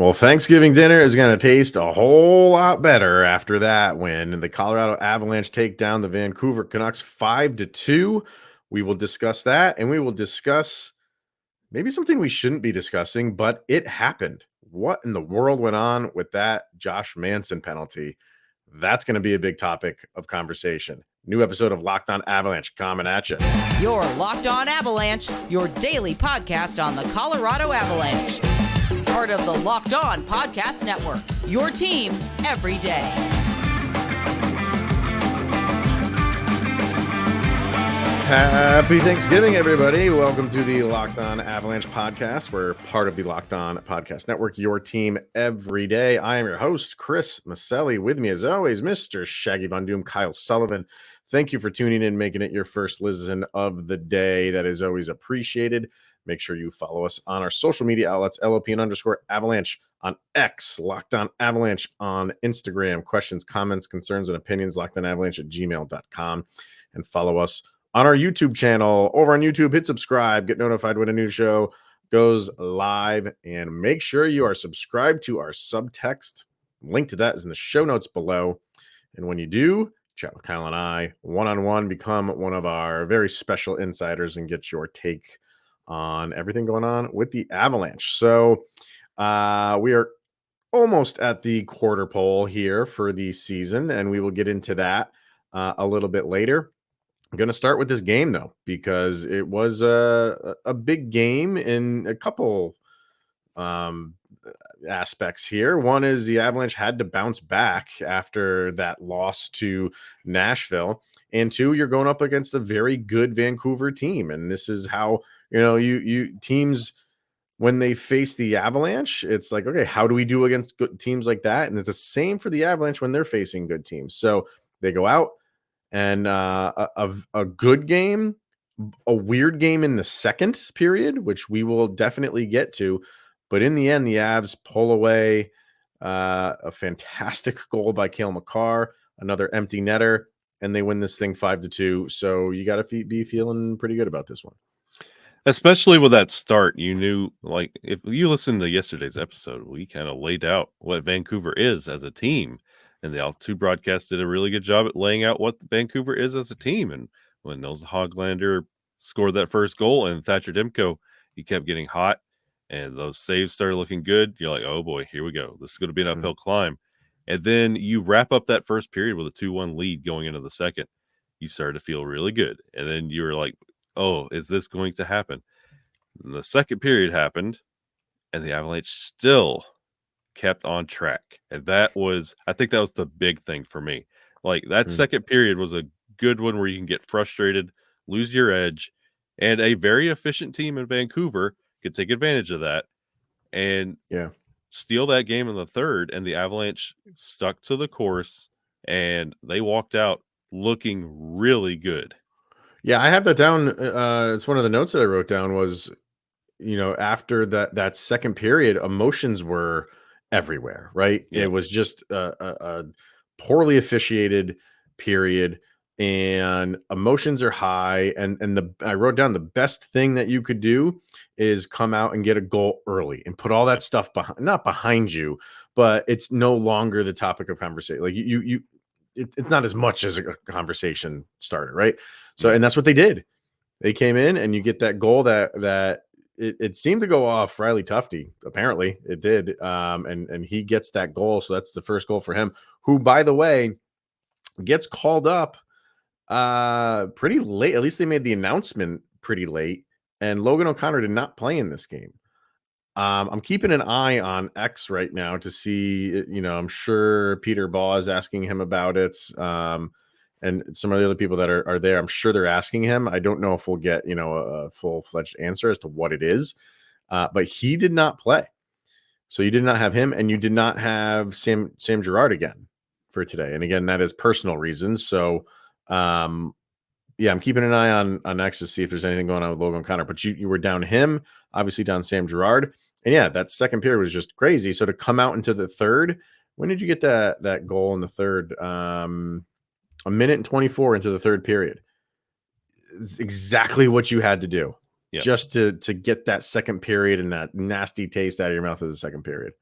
Well, Thanksgiving dinner is going to taste a whole lot better after that win. The Colorado Avalanche take down the Vancouver Canucks 5-2. We will discuss that, and we will discuss maybe something we shouldn't be discussing, but it happened. What in the world went on with that Josh Manson penalty? That's going to be a big topic of conversation. New episode of Locked On Avalanche coming at you. You're Locked On Avalanche, your daily podcast on the Colorado Avalanche. Part of the Locked On Podcast Network, your team every day. Happy Thanksgiving, everybody. Welcome to the Locked On Avalanche podcast. We're part of the Locked On Podcast Network, your team every day. I am your host, Chris Maselli. With me, as always, Mr. Shaggy Von Doom, Kyle Sullivan. Thank you for tuning in, making it your first listen of the day. That is always appreciated. Make sure you follow us on our social media outlets, LOPN_Avalanche on X, Locked On Avalanche on Instagram. Questions, comments, concerns, and opinions, lockedonavalanche@gmail.com. And follow us on our YouTube channel. Over on YouTube, hit subscribe, get notified when a new show goes live, and make sure you are subscribed to our subtext. Link to that is in the show notes below. And when you do, chat with Kyle and I one-on-one, become one of our very special insiders and get your take on everything going on with the Avalanche. So we are almost at the quarter pole here for the season, and we will get into that a little bit later. I'm going to start with this game, though, because it was a big game in a couple aspects here. One is the Avalanche had to bounce back after that loss to Nashville. And two, you're going up against a very good Vancouver team. And this is how, you teams, when they face the Avalanche, it's like, okay, how do we do against good teams like that? And it's the same for the Avalanche when they're facing good teams. So they go out and a good game, a weird game in the second period, which we will definitely get to. But in the end, the Avs pull away a fantastic goal by Cale Makar, another empty netter, and they win this thing 5-2. So you got to be feeling pretty good about this one. Especially with that start, you knew, like, if you listened to yesterday's episode, we kind of laid out what Vancouver is as a team. And the Altitude broadcast did a really good job at laying out what Vancouver is as a team. And when Nils Hoglander scored that first goal and Thatcher Demko, he kept getting hot and those saves started looking good. You're like, oh boy, here we go. This is going to be an uphill climb. And then you wrap up that first period with a 2-1 lead going into the second. You started to feel really good. And then you were like, oh, is this going to happen? And the second period happened, and the Avalanche still kept on track. And I think that was the big thing for me. Like, that second period was a good one where you can get frustrated, lose your edge, and a very efficient team in Vancouver could take advantage of that and steal that game in the third. And the Avalanche stuck to the course, and they walked out looking really good. Yeah, I have that down. It's one of the notes that I wrote down was, after that second period, emotions were everywhere, right? Yeah. It was just a poorly officiated period, and emotions are high. And I wrote down the best thing that you could do is come out and get a goal early and put all that stuff not behind you, but it's no longer the topic of conversation. Like it's not as much as a conversation starter, right? So, and that's what they did. They came in, and you get that goal that it seemed to go off Riley Tufte. Apparently, it did, and he gets that goal. So that's the first goal for him. Who, by the way, gets called up pretty late. At least they made the announcement pretty late. And Logan O'Connor did not play in this game. I'm keeping an eye on X right now to see, I'm sure Peter Baugh is asking him about it. And some of the other people that are there, I'm sure they're asking him. I don't know if we'll get, a full-fledged answer as to what it is. But he did not play. So you did not have him, and you did not have Sam Girard again for today. And again, that is personal reasons. So, I'm keeping an eye on X to see if there's anything going on with Logan O'Connor. But you were down him, obviously down Sam Girard. And that second period was just crazy. So to come out into the third, when did you get that goal in the third? A minute and 24 into the third period. It's exactly what you had to do just to get that second period and that nasty taste out of your mouth of the second period.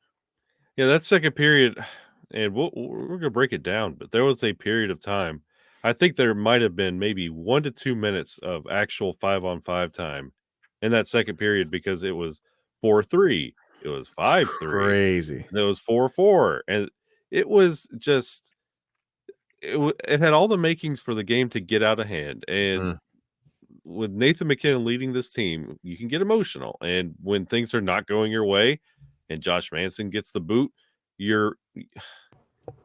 Yeah, that second period, and we're gonna break it down, but there was a period of time. I think there might have been maybe 1 to 2 minutes of actual 5-on-5 time in that second period because it was 4-3, it was 5-3, Crazy. and it was 4-4, and it was just it had all the makings for the game to get out of hand, and Mm, with Nathan McKinnon leading this team, you can get emotional, and when things are not going your way and Josh Manson gets the boot, you're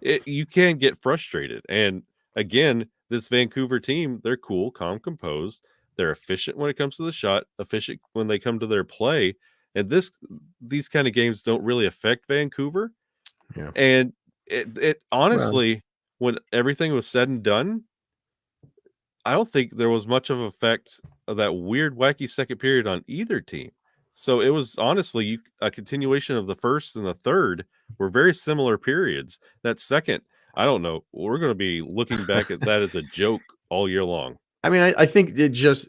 you can get frustrated. And again, this Vancouver team, they're cool, calm, composed. They're efficient when it comes to the shot, efficient when they come to their play. And these kind of games don't really affect Vancouver. yeah. And it Well, honestly, when everything was said and done, I don't think there was much of effect of that weird, wacky second period on either team. So it was honestly a continuation of the first and the third were very similar periods. That second, I don't know. We're going to be looking back at that as a joke all year long. I mean, I think it just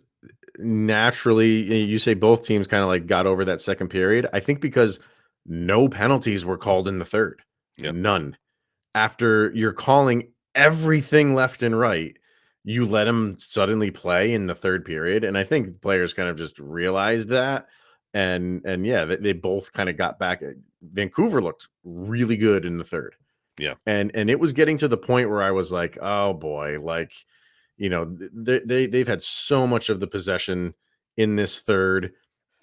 naturally, you say both teams kind of like got over that second period. I think because no penalties were called in the third, Yep. none. After you're calling everything left and right, you let them suddenly play in the third period, and I think the players kind of just realized that, and yeah, they both kind of got back. Vancouver looked really good in the third, Yeah. and it was getting to the point where I was like, oh boy, like they've had so much of the possession in this third.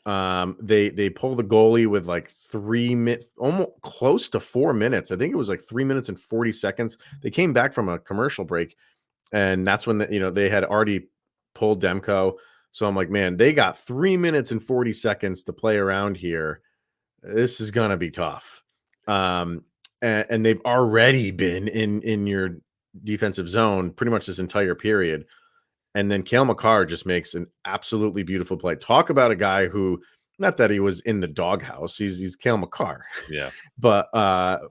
They pull the goalie with like 3 minutes, almost close to 4 minutes. I think it was like 3 minutes and 40 seconds. They came back from a commercial break, and that's when they had already pulled Demko. So I'm like, man, they got 3 minutes and 40 seconds to play around here. This is gonna be tough. And they've already been in your defensive zone pretty much this entire period. And then Cale Makar just makes an absolutely beautiful play. Talk about a guy who, not that he was in the doghouse, he's Cale Makar, Yeah. but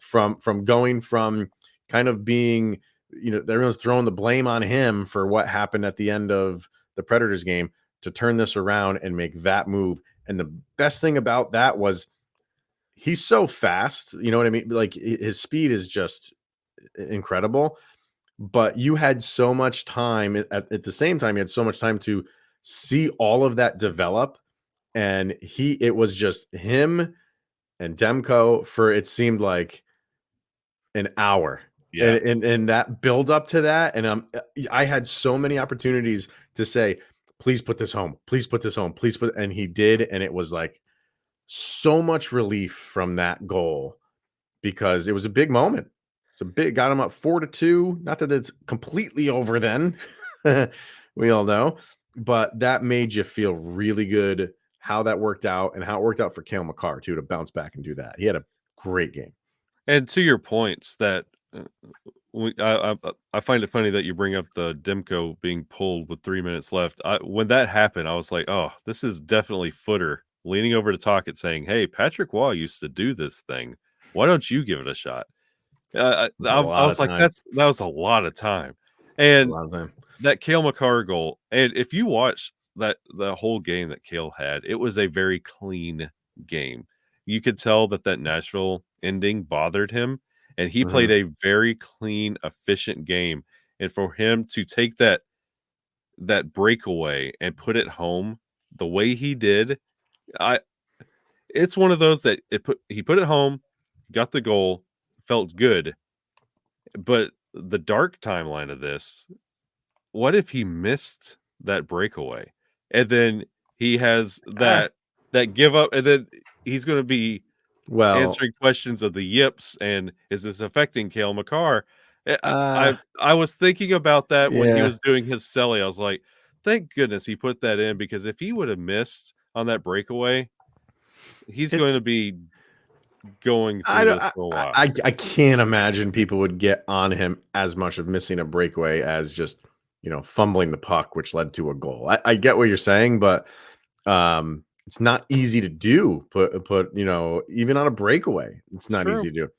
from going from kind of being, everyone's throwing the blame on him for what happened at the end of the Predators game to turn this around and make that move. And the best thing about that was he's so fast. You know what I mean? Like his speed is just incredible, but you had so much time at the same time, you had so much time to see all of that develop. And it was just him and Demko for it seemed like an hour. And Yeah. that build up to that. And I had so many opportunities to say, please put this home, please put this home, please put, and he did. And it was like so much relief from that goal because it was a big moment. It's a big got him up 4-2. Not that it's completely over then. We all know, but that made you feel really good how that worked out and how it worked out for Cale Makar too to bounce back and do that. He had a great game. And to your points that uh, I find it funny that you bring up the Demko being pulled with 3 minutes left. When that happened, I was like, oh, this is definitely Footer leaning over to talk it saying, hey, Patrick Waugh used to do this thing. Why don't you give it a shot? It's a I lot was of like, time. that was a lot of time. A And lot of time. that Cale Makar goal, and if you watch the whole game that Cale had, it was a very clean game. You could tell that Nashville ending bothered him, and he played Mhm. a very clean, efficient game. And for him to take that breakaway and put it home the way he did, I it's one of those that he put it home, got the goal, felt good. But the dark timeline of this, what if he missed that breakaway? And then he has Ah, that give up, and then he's gonna be well, answering questions of the yips, and is this affecting Cale Makar? uh, I was thinking about that when he yeah, was doing his celly. I was like, thank goodness he put that in because if he would have missed on that breakaway, he's going it's to be going I through don't this for a while. I can't imagine people would get on him as much of missing a breakaway as just, fumbling the puck, which led to a goal. I get what you're saying, but it's not easy to do. Put, even on a breakaway, it's It's not true. easy to do.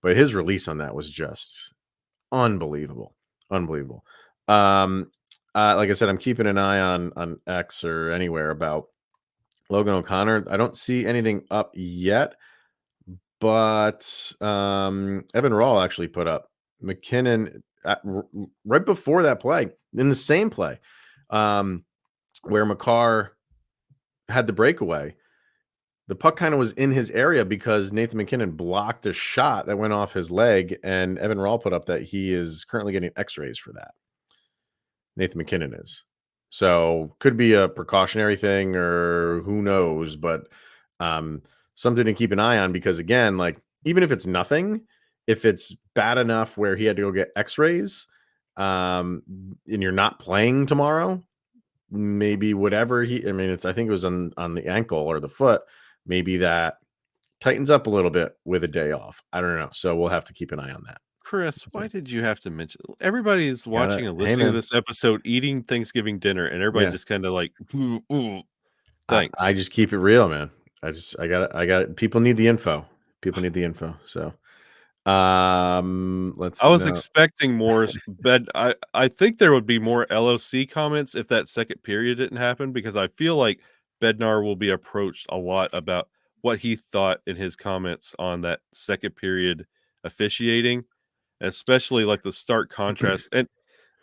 But his release on that was just unbelievable. Unbelievable. Um, like I said, I'm keeping an eye on X or anywhere about Logan O'Connor. I don't see anything up yet, But Evan Rawl actually put up McKinnon right before that play, in the same play, where Makar had the breakaway. The puck kind of was in his area because Nathan McKinnon blocked a shot that went off his leg, and Evan Rawl put up that he is currently getting x-rays for that. Nathan McKinnon is. So could be a precautionary thing or who knows, but something to keep an eye on, because again, like, even if it's nothing, if it's bad enough where he had to go get x-rays, and you're not playing tomorrow, maybe whatever I think it was on the ankle or the foot, maybe that tightens up a little bit with a day off. I don't know. So we'll have to keep an eye on that. Chris, why did you have to mention? Everybody is watching and Hey, listening to man. this episode, eating Thanksgiving dinner, and everybody Yeah. just kind of like, ooh, I thanks. just keep it real, man. I got it. People need the info. People need the info. So let's I was know. expecting more, but I think there would be more LOC comments if that second period didn't happen, because I feel like Bednar will be approached a lot about what he thought in his comments on that second period officiating, especially like the stark contrast. And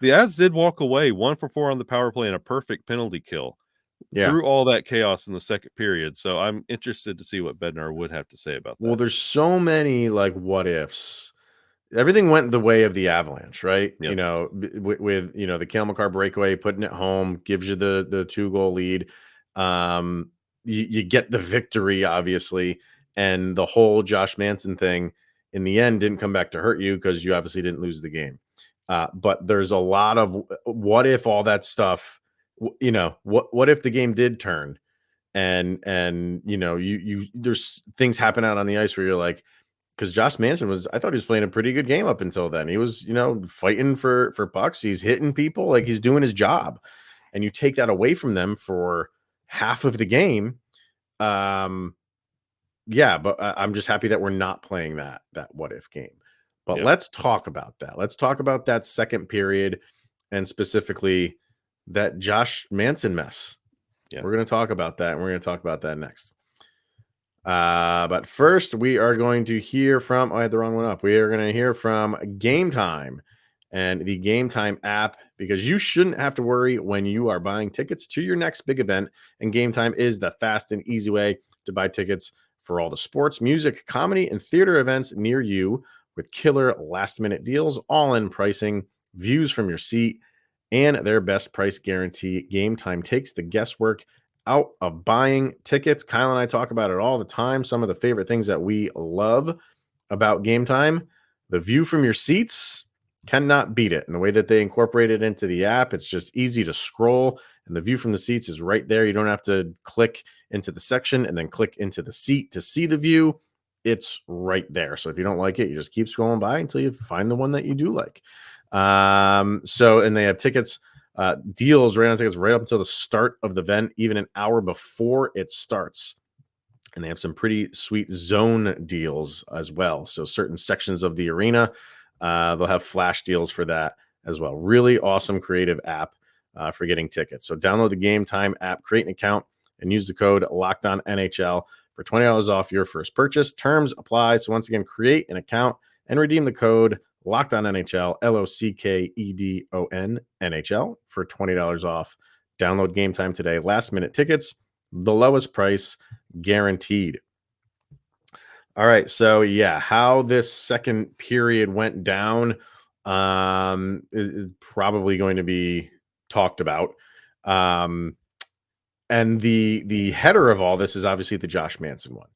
the Avs did walk away 1 for 4 on the power play and a perfect penalty kill Yeah. through all that chaos in the second period. So I'm interested to see what Bednar would have to say about Well, that. there's so many like what ifs. Everything went the way of the Avalanche, right? Yep. With the Cale Makar breakaway, putting it home gives you the 2-goal lead. You get the victory, obviously, and the whole Josh Manson thing in the end didn't come back to hurt you because you obviously didn't lose the game. But there's a lot of what if all that stuff. What if the game did turn, and you there's things happen out on the ice where you're like, because Josh Manson I thought he was playing a pretty good game up until then. He was, fighting for pucks. He's hitting people, like he's doing his job. And you take that away from them for half of the game. Yeah, but I'm just happy that we're not playing that what if game. But Yep. let's talk about that. Let's talk about that second period, and specifically that Josh Manson mess. Yeah. We're going to talk about that, and we're going to talk about that next. But first, we are going to hear from, I had the wrong one up. We are going to hear from Game Time and the Game Time app, because you shouldn't have to worry when you are buying tickets to your next big event. And Game Time is the fast and easy way to buy tickets for all the sports, music, comedy, and theater events near you, with killer last-minute deals, all-in pricing, views from your seat, and their best price guarantee. Game Time takes the guesswork out of buying tickets. Kyle and I talk about it all the time. Some of the favorite things that we love about Game Time: the view from your seats, cannot beat it. And the way that they incorporate it into the app, it's just easy to scroll, and the view from the seats is right there. You don't have to click into the section and then click into the seat to see the view. It's right there. So if you don't like it, you just keep scrolling by until you find the one that you do like. And they have tickets, deals right on tickets right up until the start of the event, even an hour before it starts. And they have some pretty sweet zone deals as well. So certain sections of the arena, they'll have flash deals for that as well. Really awesome creative app for getting tickets. So download the Game Time app, create an account, and use the code LOCKEDONNHL for $20 off your first purchase. Terms apply. So once again, create an account and redeem the code LOCKEDONNHL, LOCKEDON NHL, for $20 off. Download Game Time today. Last minute tickets, the lowest price guaranteed. All right. So yeah, how this second period went down is probably going to be talked about. And the header of all this is obviously the Josh Manson one.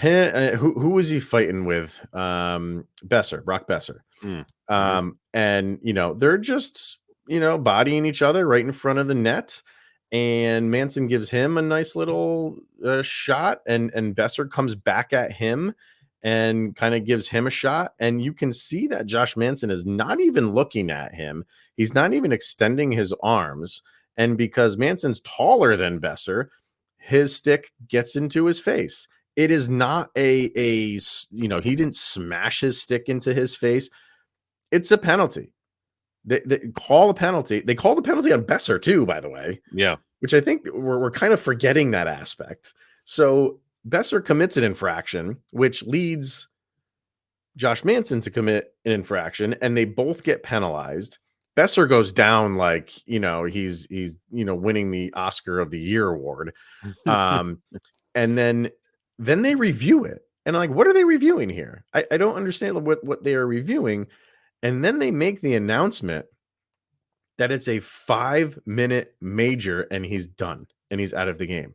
Who was he fighting with? Brock Besser. And they're just bodying each other right in front of the net, and Manson gives him a nice little shot, and Besser comes back at him and kind of gives him a shot, and you can see that Josh Manson is not even looking at him. He's not even extending his arms, and because Manson's taller than Besser, his stick gets into his face. It is not he didn't smash his stick into his face. It's a penalty. They call a penalty. They call the penalty on Besser too, by the way. Yeah. Which I think we're kind of forgetting that aspect. So Besser commits an infraction, which leads Josh Manson to commit an infraction, and they both get penalized. Besser goes down like, he's winning the Oscar of the Year award. And then they review it. And I'm like, what are they reviewing here? I don't understand what they are reviewing. And then they make the announcement that it's a 5-minute major and he's done and he's out of the game.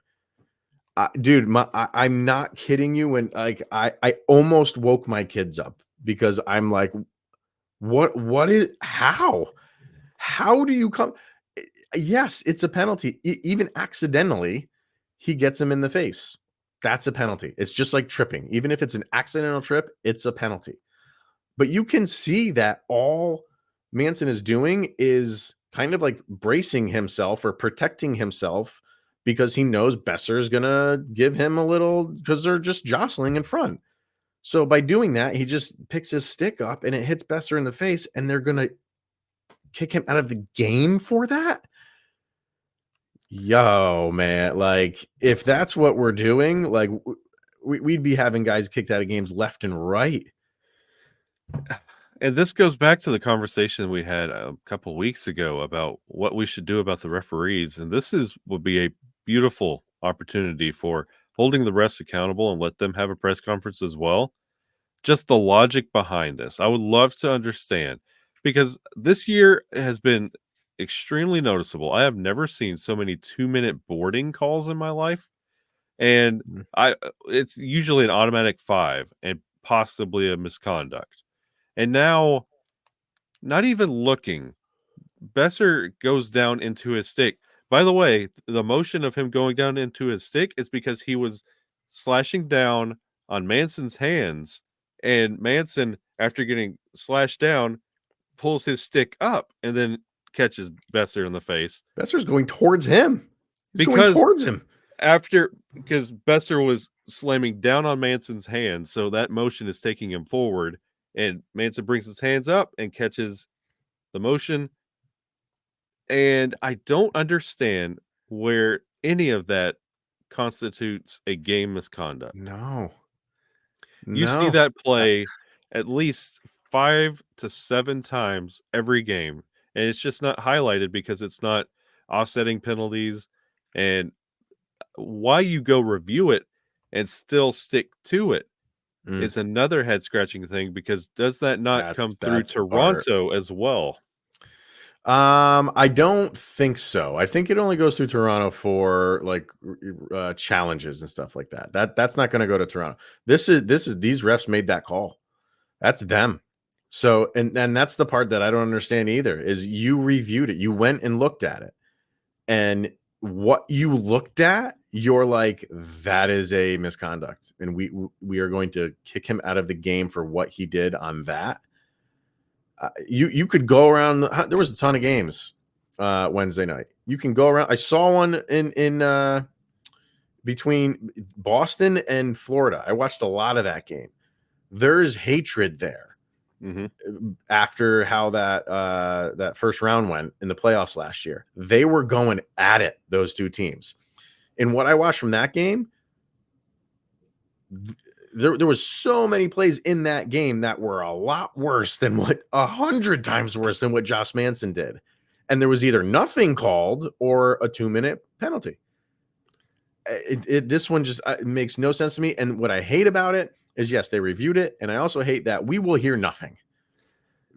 Dude, I'm not kidding you. When like I almost woke my kids up because I'm like, what is how do you come? Yes, it's a penalty. Even accidentally, he gets him in the face. That's a penalty. It's just like tripping. Even if it's an accidental trip, it's a penalty. But you can see that all Manson is doing is kind of like bracing himself or protecting himself because he knows Besser's going to give him a little, because they're just jostling in front. So by doing that, he just picks his stick up and it hits Besser in the face, and they're going to kick him out of the game for that. Yo, man, like if that's what we're doing, like we'd be having guys kicked out of games left and right. And this goes back to the conversation we had a couple weeks ago about what we should do about the referees. And this would be a beautiful opportunity for holding the refs accountable and let them have a press conference as well. Just the logic behind this. I would love to understand, because this year has been extremely noticeable. I have never seen so many 2-minute boarding calls in my life. And it's usually an automatic 5 and possibly a misconduct. And now, not even looking, Besser goes down into his stick. By the way, the motion of him going down into his stick is because he was slashing down on Manson's hands, and Manson, after getting slashed down, pulls his stick up and then catches Besser in the face. Besser's going towards him. He's going towards him. Because Besser was slamming down on Manson's hands, so that motion is taking him forward, and Manson brings his hands up and catches the motion. And I don't understand where any of that constitutes a game misconduct. No. You see that play at least 5 to 7 times every game, and it's just not highlighted because it's not offsetting penalties. And why you go review it and still stick to it is another head scratching thing, because does that not come through Toronto as well? I don't think so. I think it only goes through Toronto for like challenges and stuff like that. That's not going to go to Toronto. This is these refs made that call. That's them. So and that's the part that I don't understand either, is you reviewed it. You went and looked at it. And what you looked at, you're like, that is a misconduct, and we are going to kick him out of the game for what he did on that. You could go around. There was a ton of games Wednesday night. You can go around. I saw one in between Boston and Florida. I watched a lot of that game. There's hatred there after how that first round went in the playoffs last year. They were going at it, those two teams. And what I watched from that game, there was so many plays in that game that were a lot worse than 100 times worse than what Josh Manson did. And there was either nothing called or a 2-minute penalty. This one just makes no sense to me. And what I hate about it is, yes, they reviewed it. And I also hate that we will hear nothing.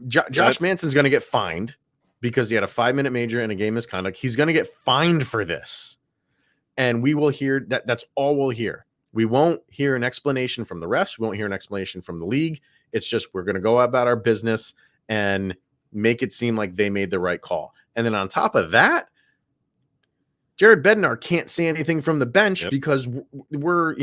Josh Manson's going to get fined because he had a 5-minute major and a game misconduct. He's going to get fined for this. And we will hear that. That's all we'll hear. We won't hear an explanation from the refs. We won't hear an explanation from the league. It's just, we're going to go about our business and make it seem like they made the right call. And then on top of that, Jared Bednar can't say anything from the bench because we're,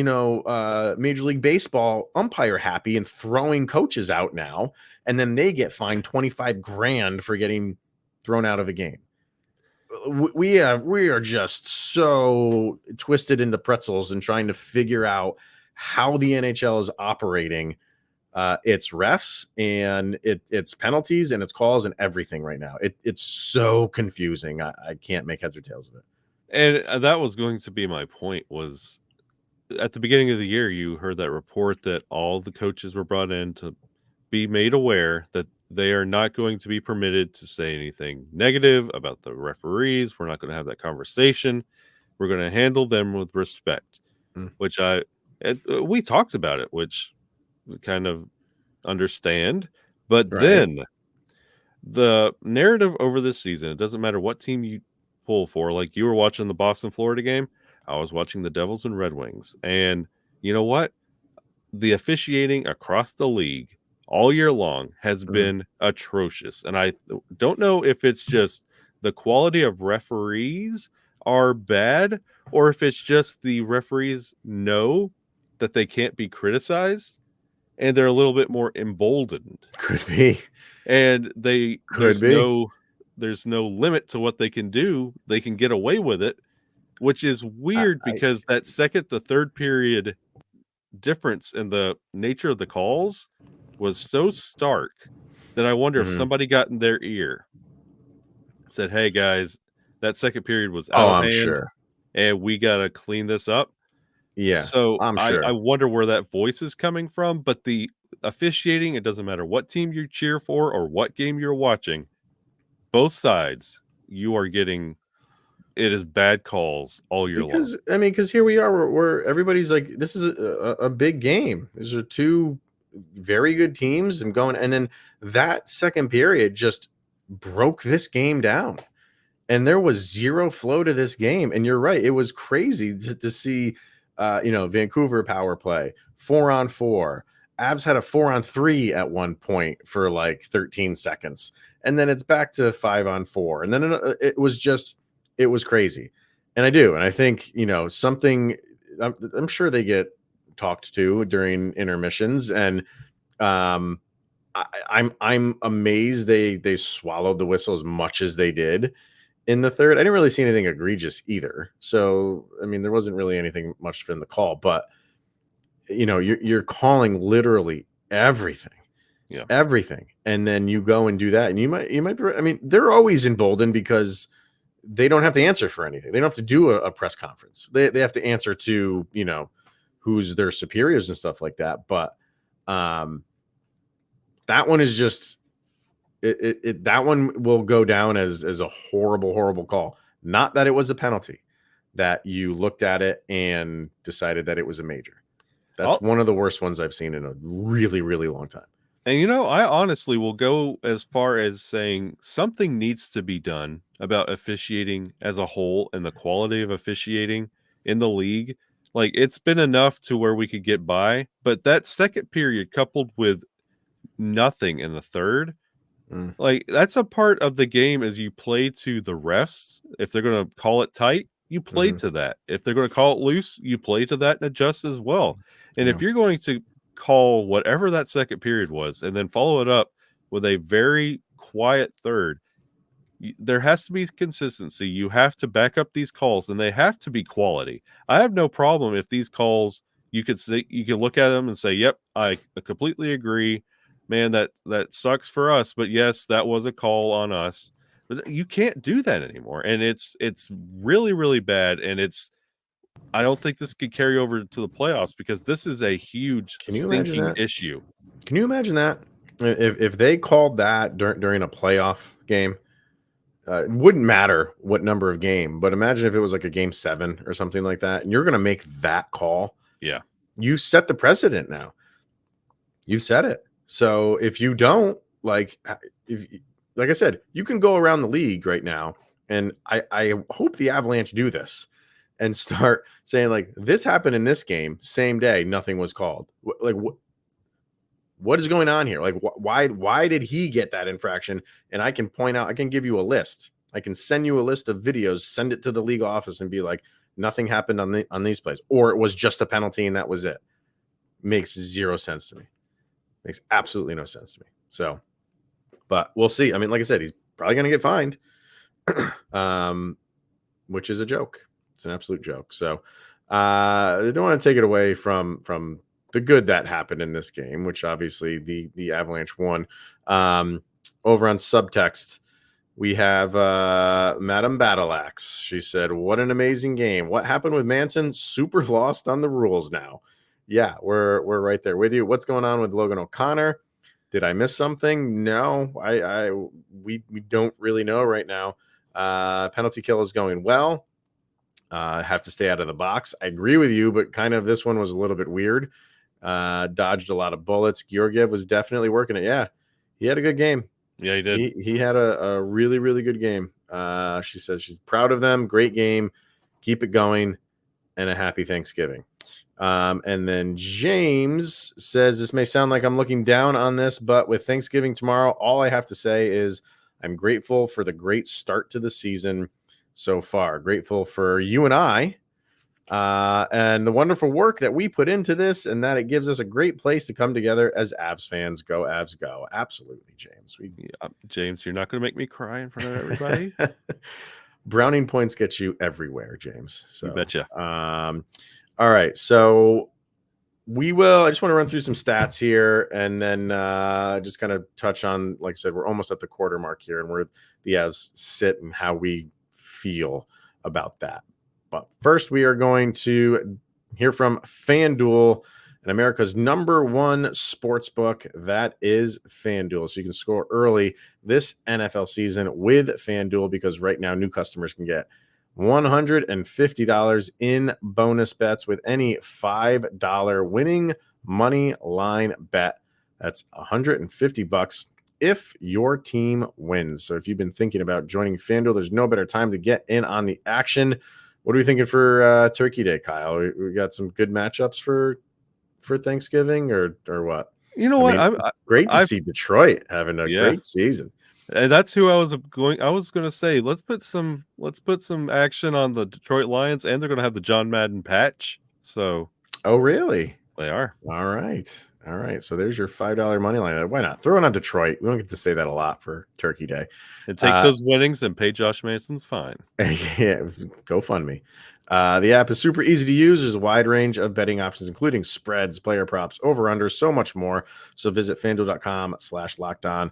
Major League Baseball umpire happy and throwing coaches out now. And then they get fined $25,000 for getting thrown out of a game. We are just so twisted into pretzels and trying to figure out how the NHL is operating its refs and its penalties and its calls and everything right now. It's so confusing. I can't make heads or tails of it. And that was going to be my point, was at the beginning of the year, you heard that report that all the coaches were brought in to be made aware that they are not going to be permitted to say anything negative about the referees. We're not going to have that conversation. We're going to handle them with respect, Mm. which we talked about it, which we kind of understand. But Right. then the narrative over this season, it doesn't matter what team you pull for. Like you were watching the Boston Florida game, I was watching the Devils and Red Wings. And you know what? The officiating across the league all year long has been atrocious. And I don't know if it's just the quality of referees are bad or if it's just the referees know that they can't be criticized and they're a little bit more emboldened. Could be. And Could be. there's no limit to what they can do. They can get away with it, which is weird I because that second to third period difference in the nature of the calls was so stark that I wonder if Mhm. somebody got in their ear, said, "Hey guys, that second period was out Oh, of I'm hand sure. and we got to clean this up." Yeah, So I'm I sure. wonder where that voice is coming from, but the officiating, it doesn't matter what team you cheer for or what game you're watching, both sides, you are getting it is bad calls all year long. Because here we are, we're everybody's like, this is a big game. These are two very good teams and going, and then that second period just broke this game down. And there was zero flow to this game. And you're right, it was crazy to see, Vancouver power play 4-on-4. Avs had a 4-on-3 at one point for like 13 seconds, and then it's back to 5-on-4, and then it was crazy. And I think something. I'm sure they get talked to during intermissions, and um, I'm amazed they swallowed the whistle as much as they did in the third. I didn't really see anything egregious either. So, I mean, there wasn't really anything much in the call, but you're calling literally everything, Yeah. everything. And then you go and do that. And you might be right. I mean, they're always emboldened because they don't have to answer for anything. They don't have to do a press conference. They have to answer to, who's their superiors and stuff like that. But that one is just that one will go down as a horrible, horrible call. Not that it was a penalty, that you looked at it and decided that it was a major. That's one of the worst ones I've seen in a really, really long time. And I honestly will go as far as saying something needs to be done about officiating as a whole and the quality of officiating in the league. Like it's been enough to where we could get by, but that second period coupled with nothing in the third, like that's a part of the game as you play to the refs. If they're going to call it tight, you play to that. If they're going to call it loose, you play to that and adjust as well. And if you're going to call whatever that second period was and then follow it up with a very quiet third, there has to be consistency. You have to back up these calls and they have to be quality. I have no problem if these calls you could look at them and say, "Yep, I completely agree. Man, that sucks for us, but yes, that was a call on us." But you can't do that anymore. And it's really, really bad. And I don't think this could carry over to the playoffs because this is a huge Can you imagine stinking that? issue. Can you imagine that if they called that during a playoff game? It wouldn't matter what number of game, but imagine if it was like a game 7 or something like that, and you're going to make that call. Yeah. You set the precedent now. You've said it. So if you don't, like I said, you can go around the league right now, and I hope the Avalanche do this and start saying like, this happened in this game, same day, nothing was called. What is going on here? Like, why did he get that infraction? And I can point out, I can give you a list. I can send you a list of videos, send it to the league office and be like, nothing happened on these plays, or it was just a penalty and that was it. Makes zero sense to me. Makes absolutely no sense to me. So, but we'll see. I mean, like I said, he's probably going to get fined, which is a joke. It's an absolute joke. So, I don't want to take it away from the good that happened in this game, which obviously the Avalanche won. Over on subtext, We have Madam Battleaxe. She said, "What an amazing game! What happened with Manson? Super lost on the rules now." Yeah, we're right there with you. What's going on with Logan O'Connor? Did I miss something? No, we don't really know right now. Penalty kill is going well. Have to stay out of the box. I agree with you, but kind of this one was a little bit weird. Dodged a lot of bullets. Georgiev was definitely working it. Yeah, he had a good game. Yeah, he did. He had a really, really good game. She says she's proud of them. Great game. Keep it going. And a happy Thanksgiving. And then James says, this may sound like I'm looking down on this, but with Thanksgiving tomorrow, all I have to say is I'm grateful for the great start to the season so far. Grateful for you and I and the wonderful work that we put into this, and that it gives us a great place to come together as Avs fans. Go Avs, go! Absolutely, James. James, you're not going to make me cry in front of everybody. Browning points get you everywhere, James. So You betcha. All right, so I just want to run through some stats here, and then just kind of touch on, like I said, we're almost at the quarter mark here, and where the Avs sit and how we feel about that. But first, we are going to hear from FanDuel, and America's #1 sports book. That is FanDuel. So you can score early this NFL season with FanDuel, because right now new customers can get $150 in bonus bets with any $5 winning money line bet. That's $150 if your team wins. So if you've been thinking about joining FanDuel, there's no better time to get in on the action. What are we thinking for Turkey Day, Kyle? We got some good matchups for Thanksgiving, or what? You know what? It's great to see Detroit having a great season. And that's who I was going to say, let's put some action on the Detroit Lions, and they're going to have the John Madden patch. So, oh, really? They are. All right. So there's your $5 money line. Why not throw it on Detroit? We don't get to say that a lot for Turkey Day. And take those winnings and pay Josh Manson's fine. Yeah, go fund me. The app is super easy to use. There's a wide range of betting options, including spreads, player props, over-under, so much more. So visit FanDuel.com/lockedon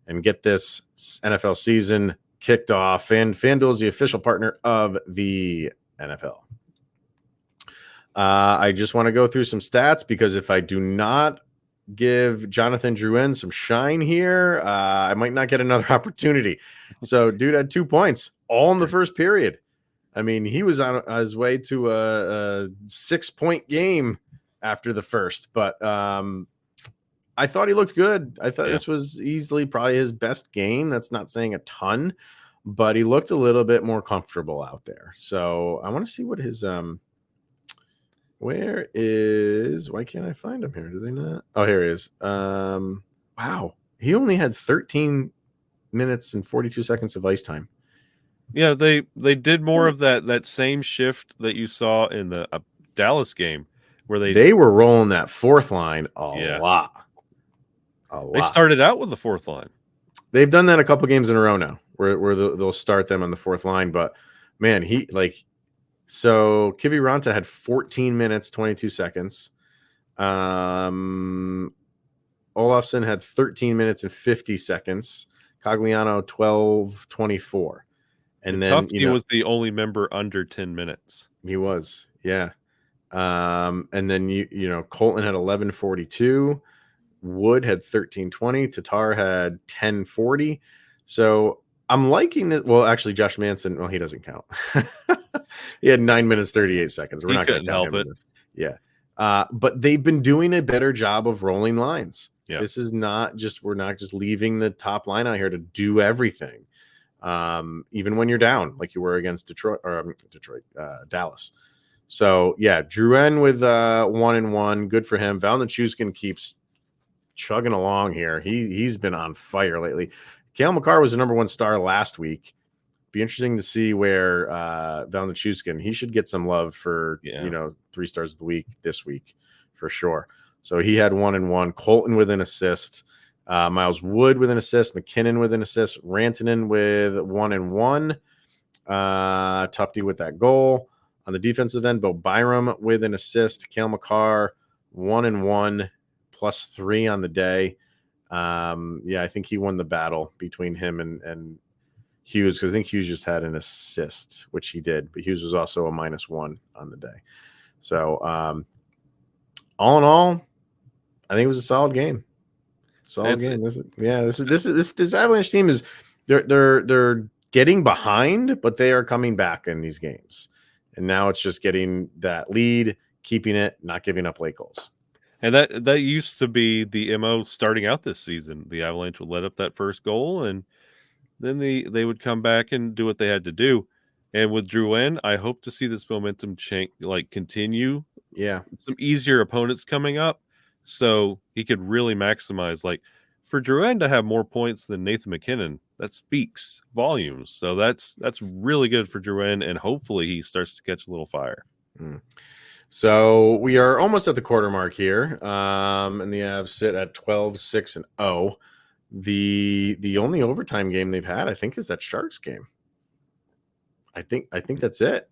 and get this NFL season kicked off. And FanDuel is the official partner of the NFL. I just want to go through some stats, because if I do not give Jonathan Drouin some shine here, I might not get another opportunity. So dude had 2 points all in the first period. I mean, he was on his way to a 6-point game after the first, but I thought he looked good. I thought this was easily probably his best game. That's not saying a ton, but he looked a little bit more comfortable out there. So I want to see what his why can't I find him here? Do they not? Oh, here he is. Wow. He only had 13 minutes and 42 seconds of ice time. Yeah, they did more of that same shift that you saw in the Dallas game, where they were rolling that fourth line a lot. They started out with the fourth line. They've done that a couple games in a row now, where they'll start them on the fourth line. But man, so Kiviranta had 14 minutes, 22 seconds. Olofsson had 13 minutes and 50 seconds. Cogliano 12:24. And then Tufte was the only member under 10 minutes. He was, yeah. And then Colton had 11:42. Wood had 13:20. Tatar had 10:40. So I'm liking that. Well, actually, Josh Manson, well, he doesn't count. He had 9 minutes, 38 seconds. We're not going to help it. Yeah. But they've been doing a better job of rolling lines. Yeah. This is we're not just leaving the top line out here to do everything. Even when you're down, like you were against Dallas. So yeah, Drouin with 1-1. Good for him. Val Nichushkin keeps chugging along here. He's been on fire lately. Cale Makar was the #1 star last week. Be interesting to see where Val Nichushkin, he should get some love for 3 stars of the week this week for sure. So he had 1-1. Colton with an assist. Miles Wood with an assist. McKinnon with an assist. Rantanen with 1-1. Tufte with that goal. On the defensive end, Bo Byram with an assist. Cale Makar 1-1 +3 on the day. I think he won the battle between him and Hughes, because I think Hughes just had an assist, which he did, but Hughes was also a -1 on the day. So all in all, I think it was a solid game. Solid game. This Avalanche team is they're getting behind, but they are coming back in these games. And now it's just getting that lead, keeping it, not giving up late goals. And that used to be the MO starting out this season. The Avalanche would let up that first goal, and then they would come back and do what they had to do. And with Drouin, I hope to see this momentum continue. Yeah. Some easier opponents coming up, so he could really maximize. Like for Drouin to have more points than Nathan McKinnon, that speaks volumes. So that's really good for Drouin, and hopefully he starts to catch a little fire. So we are almost at the quarter mark here, and the Avs sit at 12-6-0. The only overtime game they've had, I think, is that Sharks game. I think that's it.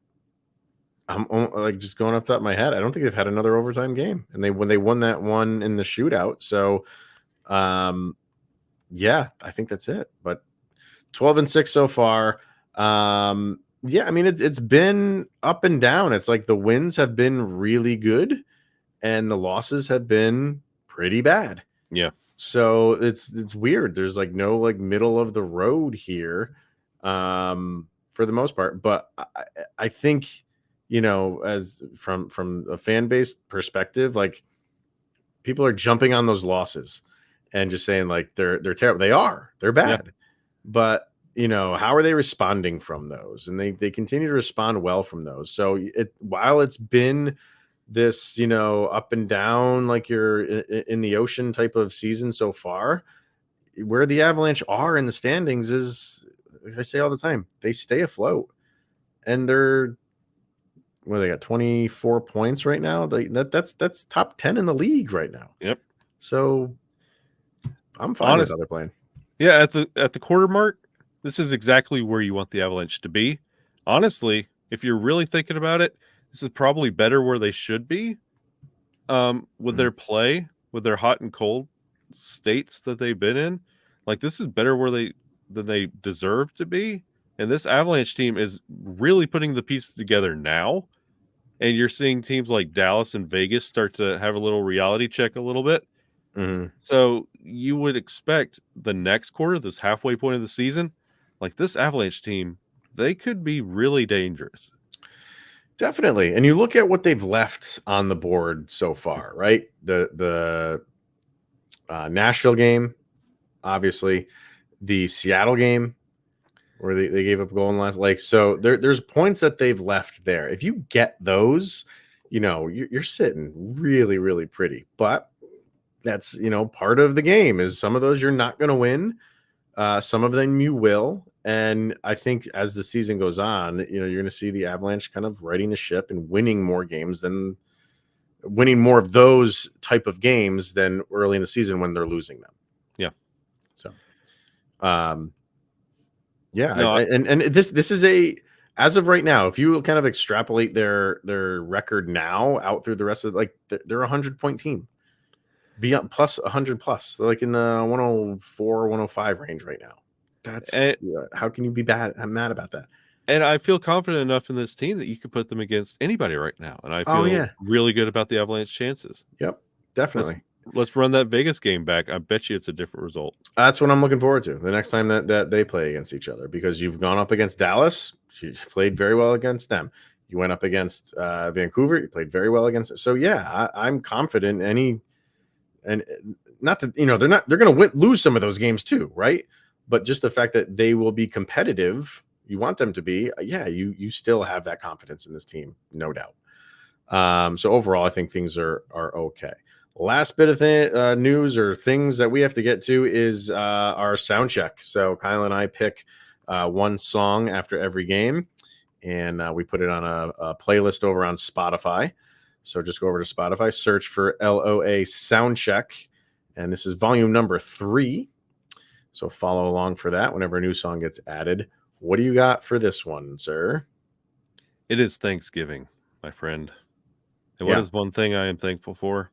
I'm like just going off the top of my head. I don't think they've had another overtime game, and when they won that one in the shootout. So, yeah, I think that's it. But 12-6 so far. Yeah, I mean it's been up and down. It's like the wins have been really good, and the losses have been pretty bad. Yeah. So it's weird. There's like no like middle of the road here, for the most part. But I think, as from a fan base perspective, like people are jumping on those losses and just saying like they're terrible. They're bad, Yeah. but how are they responding from those? And they continue to respond well from those. So while it's been this, up and down, like you're in the ocean type of season so far, where the Avalanche are in the standings is, like I say all the time, they stay afloat, and they got 24 points right now. That's top 10 in the league right now. Yep. So I'm fine with how they're playing. Yeah, at the quarter mark, this is exactly where you want the Avalanche to be. Honestly, if you're really thinking about it, this is probably better where they should be. With their play, with their hot and cold states that they've been in, like this is better than they deserve to be. And this Avalanche team is really putting the pieces together now. And you're seeing teams like Dallas and Vegas start to have a little reality check a little bit. Mm-hmm. So you would expect the next quarter, this halfway point of the season, like this Avalanche team, they could be really dangerous. Definitely. And you look at what they've left on the board so far, right? The Nashville game, obviously, the Seattle game where they gave up a goal in last. Like, so there's points that they've left there. If you get those, you're sitting really, really pretty. But that's, part of the game is some of those you're not going to win. Some of them you will. And I think as the season goes on, you're going to see the Avalanche kind of righting the ship and winning more of those type of games than early in the season when they're losing them. Yeah. So, yeah. No, and this is as of right now, if you kind of extrapolate their record now out through the rest of they're a 100-point team. Beyond plus 100 plus. They're like in the 104, 105 range right now. How can you be mad about that? And I feel confident enough in this team that you could put them against anybody right now. And I feel really good about the Avalanche chances. Yep, definitely. Let's run that Vegas game back. I bet you it's a different result. That's what I'm looking forward to the next time that they play against each other, because you've gone up against Dallas. You played very well against them. You went up against Vancouver. You played very well against it. So yeah, I'm confident and not that, they're going to lose some of those games too, right? But just the fact that they will be competitive, you want them to be, you still have that confidence in this team, no doubt. So overall, I think things are okay. Last bit of news or things that we have to get to is our sound check. So Kyle and I pick one song after every game, and we put it on a playlist over on Spotify. So just go over to Spotify, search for LOA Soundcheck, and this is volume number 3. So follow along for that whenever a new song gets added. What do you got for this one, sir? It is Thanksgiving, my friend. And what is one thing I am thankful for?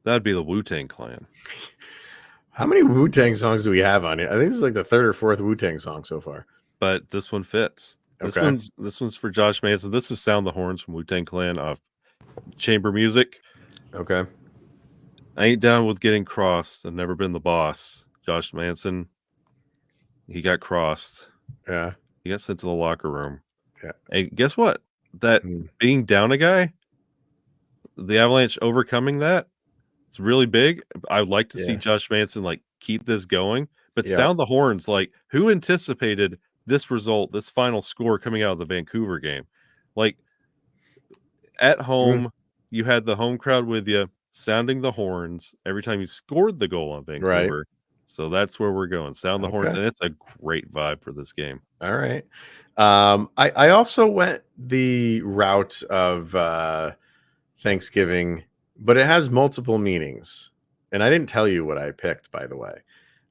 That'd be the Wu-Tang Clan. How many Wu-Tang songs do we have on it? I think this is like the third or fourth Wu-Tang song so far. But this one fits. Okay. This one's for Josh Manson. This is Sound the Horns from Wu-Tang Clan off Chamber Music. Okay. I ain't down with getting crossed. I've never been the boss. Josh Manson, he got crossed. Yeah. He got sent to the locker room. Yeah. And guess what? That being down a guy, the Avalanche overcoming that, it's really big. I would like to see Josh Manson like keep this going, but sound the horns. Like, who anticipated this result, this final score coming out of the Vancouver game? Like, at home, you had the home crowd with you, sounding the horns every time you scored the goal on Vancouver. Right. So that's where we're going. Sound the horns, and it's a great vibe for this game. All right. I also went the route of Thanksgiving, but it has multiple meanings. And I didn't tell you what I picked, by the way.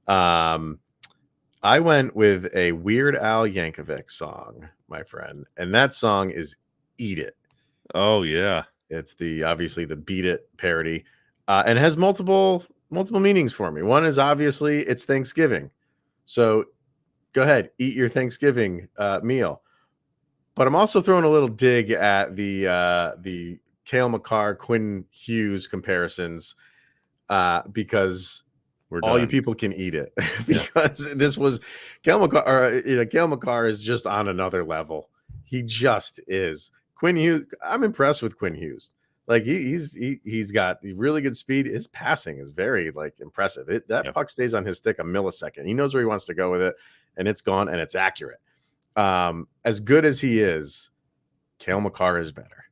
I went with a Weird Al Yankovic song, my friend. And that song is Eat It. Oh, yeah. It's obviously the Beat It parody. And it has multiple meanings for me. One is obviously it's Thanksgiving. So go ahead, eat your Thanksgiving meal. But I'm also throwing a little dig at the Cale Makar, Quinn Hughes comparisons because all you people can eat it. Because this was Cale Makar. Cale Makar is just on another level. He just is. Quinn Hughes. I'm impressed with Quinn Hughes. Like he's got really good speed. His passing is very impressive. That puck stays on his stick a millisecond. He knows where he wants to go with it, and it's gone, and it's accurate. As good as he is, Cale Makar is better.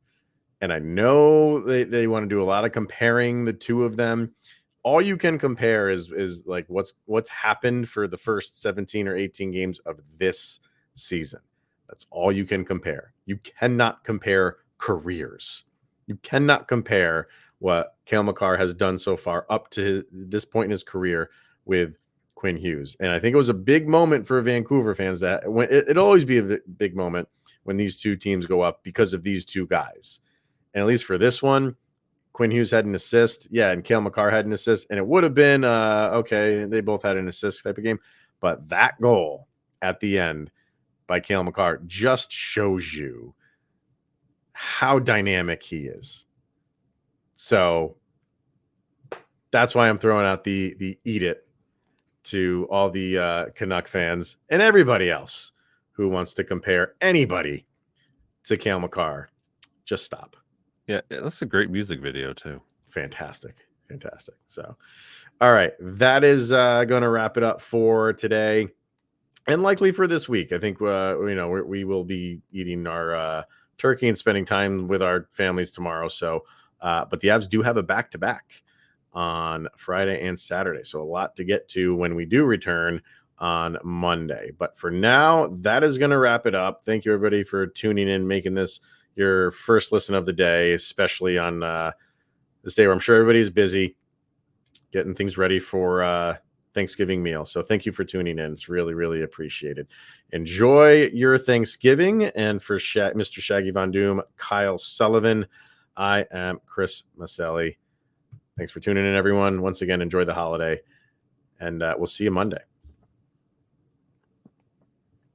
And I know they want to do a lot of comparing the two of them. All you can compare is like what's happened for the first 17 or 18 games of this season. That's all you can compare. You cannot compare careers. You cannot compare what Cale Makar has done so far up to this point in his career with Quinn Hughes. And I think it was a big moment for Vancouver fans that when it'll always be a big moment when these two teams go up because of these two guys. And at least for this one, Quinn Hughes had an assist. Yeah, and Cale Makar had an assist. And it would have been, okay, they both had an assist type of game. But that goal at the end by Cale Makar just shows you how dynamic he is. So that's why I'm throwing out the eat it to all the Canuck fans and everybody else who wants to compare anybody to Cale Makar. Just stop. Yeah, that's a great music video too. Fantastic. So, all right, that is going to wrap it up for today, and likely for this week. I think we will be eating our turkey and spending time with our families tomorrow. So, but the Avs do have a back-to-back on Friday and Saturday, so a lot to get to when we do return on Monday. But for now, that is going to wrap it up. Thank you, everybody, for tuning in, making this your first listen of the day, especially on this day where I'm sure everybody's busy getting things ready for Thanksgiving meal. So thank you for tuning in. It's really, really appreciated. Enjoy your Thanksgiving. And for Mr. Shaggy Von Doom, Kyle Sullivan, I am Chris Maselli. Thanks for tuning in, everyone. Once again, enjoy the holiday, and we'll see you Monday.